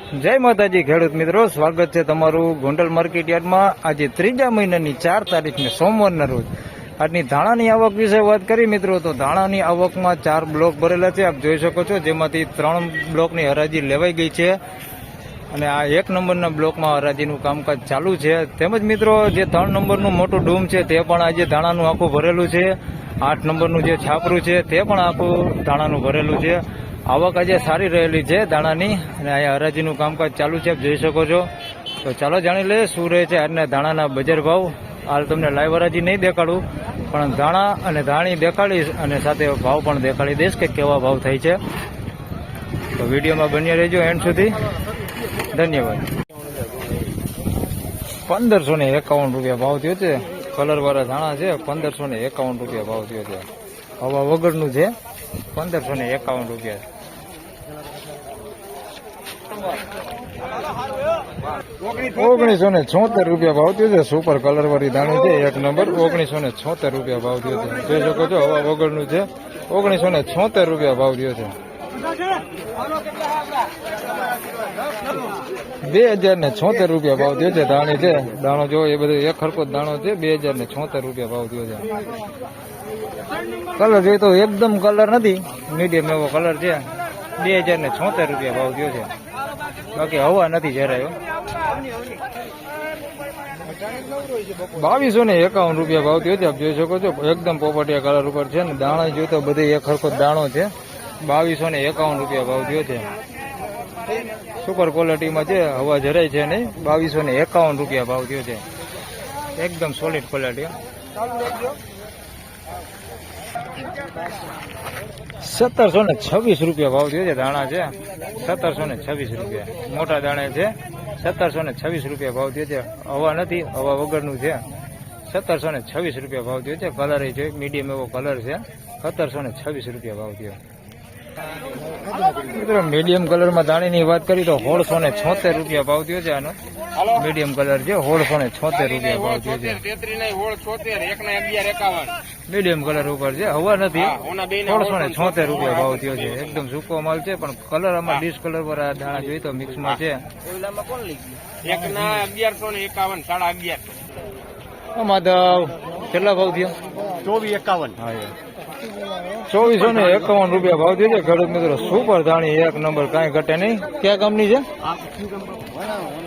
જય માતાજી ખેડૂત મિત્રો, સ્વાગત છે તમારું ગોંડલ માર્કેટ યાર્ડમાં. આજે 3જા મહિનાની 4 તારીખને સોમવારના રોજ આજની ધાણાની આવક વિશે વાત કરી મિત્રો. તો ધાણાની આવકમાં 4 બ્લોક ભરેલા છે, આપ જોઈ શકો છો, જેમાંથી 3 બ્લોકની હરાજી લેવાઈ ગઈ છે અને આ 1 નંબરના બ્લોકમાં હરાજીનું કામકાજ ચાલુ છે. તેમજ મિત્રો જે 3 નંબરનું મોટું ડૂમ છે તે પણ આજે ધાણાનું આખું ભરેલું છે. 8 નંબરનું જે છાપરું છે તે પણ આખું ધાણાનું ભરેલું છે. આવક આજે સારી રહેલી છે દાણાની અને અહીંયા હરાજીનું કામકાજ ચાલુ છે, આપ જોઈ શકો છો. તો ચાલો જાણી લઈએ શું રહે છે આજના ધાણાના બજાર ભાવ. હાલ તમને લાઈવ હરાજી નહીં દેખાડું, પણ ધાણા અને ધાણી દેખાડીશ અને સાથે ભાવ પણ દેખાડી દઈશ કે કેવા ભાવ થાય છે. તો વિડીયોમાં બન્યા રહેજો એન્ડ સુધી. ધન્યવાદ. 1551 રૂપિયા ભાવ થયો છે. કલરવાળા ધાણા છે, 1551 રૂપિયા ભાવ થયો છે. હવા વગરનું છે, 1551 રૂપિયા. 1976 રૂપિયા ભાવ થયો છે. સુપર કલર વાળી ધાણી છે, 1 નંબર. 1976 રૂપિયા ભાવ થયો છે, જોઈ શકો છો. હવા વગરનું છે, 1976 રૂપિયા ભાવ થયો છે. 2076 રૂપિયા ભાવ થયો છે. ધાણી છે, દાણો જો એ બધો એક ખરખો દાણો છે. 2076 રૂપિયા ભાવ થયો છે. કલર જોઈએ તો એકદમ કલર નથી, મીડિયમ એવો કલર છે. 2076 રૂપિયા ભાવ થયો છે. બાકી હવા નથી જરાય. 2251 રૂપિયા ભાવ થયો છે, આપ જોઈ શકો છો. એકદમ પોપટિયા કલર ઉપર છે ને દાણા જોઈએ તો બધે એક ખરખો દાણો છે. 2251 રૂપિયા ભાવ થયો છે. સુપર ક્વોલિટીમાં છે, હવા જરાય છે નહીં. 2251 રૂપિયા ભાવ થયો છે. એકદમ સોલિડ ક્વોલિટી. 1726 રૂપિયા ભાવ થયો છે. દાણા છે 1726 રૂપિયા. મોટા દાણા છે, 1726 રૂપિયા ભાવ થયો છે. હવા નથી, હવા વગરનું છે. 1726 રૂપિયા ભાવ થયો છે. કલર છે મીડિયમ એવો કલર છે. 1726 રૂપિયા ભાવ થયો. મિત્રો મીડિયમ કલરમાં દાણીની વાત કરી તો 1676 રૂપિયા ભાવ થયો છે. આનો મીડિયમ કલર છે, 1676 રૂપિયા ભાવ થયો છે. મીડિયમ કલર ઉપર છે, હવા નથી. 1676 રૂપિયા ભાવ થયો છે. એકદમ સૂકો માલ છે, પણ કલર આમાં ડિસ્કલર પર આ દાણા જોઈએ તો મિક્સમાં છે. માધવ કેટલા ભાવ થયો? 2451. હા, 2451 રૂપિયા ભાવ થયો છે. ખેડૂત મિત્રો સુપર ધાણી 1 નંબર, કાંઈ ઘટે નહીં. ક્યાં ગામની છે?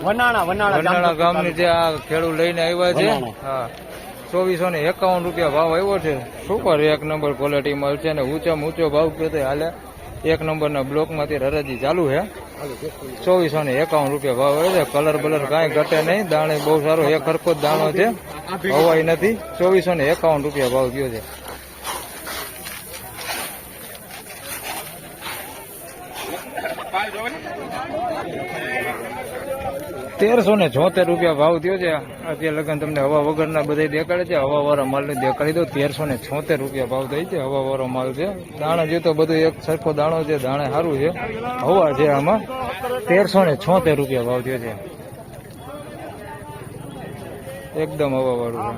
વનાણા ગામની છે. આ ખેડૂત લઈને આવ્યા છે. હા, 2451 રૂપિયા ભાવ આવ્યો છે. સુપર 1 નંબર ક્વોલિટી માલ છે અને ઊંચામાં ઊંચો ભાવ કહેતો હાલે 1 નંબરના બ્લોકમાંથી હરાજી ચાલુ છે. 2451 રૂપિયા ભાવ આવે છે. કલર બલર કાંઈ ઘટે નહીં. દાણે બહુ સારો એક ખરખો જ દાણો છે, હવાઈ નથી. 2451 રૂપિયા ભાવ થયો છે. 1376 રૂપિયા ભાવ થયો છે. અત્યારે લગન તમને હવા વગરના બધા દેખાડે છે. હવા વાળા માલ ને દેખાડી દો. 1376 રૂપિયા ભાવ થાય છે. હવા વાળો માલ છે. દાણા જોઈએ તો બધું એક સરખો દાણો છે, દાણે સારું છે, હવા છે આમાં. 1376 રૂપિયા ભાવ થયો છે. એકદમ હવા વાળું છે.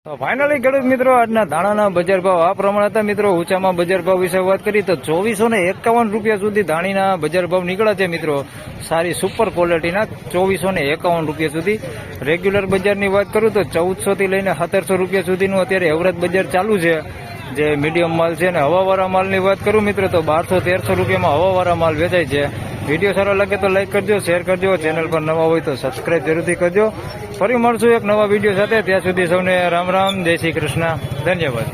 તો ફાઇનલી ખેડૂત મિત્રો આજના ધાણાના બજાર ભાવ આ પ્રમાણે હતા. મિત્રો ઊંચામાં બજાર ભાવ વિશે વાત કરી તો 2451 રૂપિયા સુધી ધાણીના બજાર ભાવ નીકળ્યા છે. મિત્રો સારી સુપર ક્વોલિટીના 2451 રૂપિયા સુધી. રેગ્યુલર બજારની વાત કરું તો 1400 થી લઈને 1700 રૂપિયા સુધીનું અત્યારે એવરેજ બજાર ચાલુ છે, જે મીડિયમ માલ છે. અને હવાવાળા માલની વાત કરું મિત્રો તો 1200-1300 રૂપિયામાં હવાવાળા માલ વેચાય છે. વિડીયો સારો લાગે તો લાઈક કરજો, શેર કરજો. ચેનલ પર નવા હોય તો સબસ્ક્રાઇબ જરૂરથી કરજો. ફરી મળશું એક નવા વિડીયો સાથે. ત્યાં સુધી સૌને રામ રામ, જય શ્રી કૃષ્ણ, ધન્યવાદ.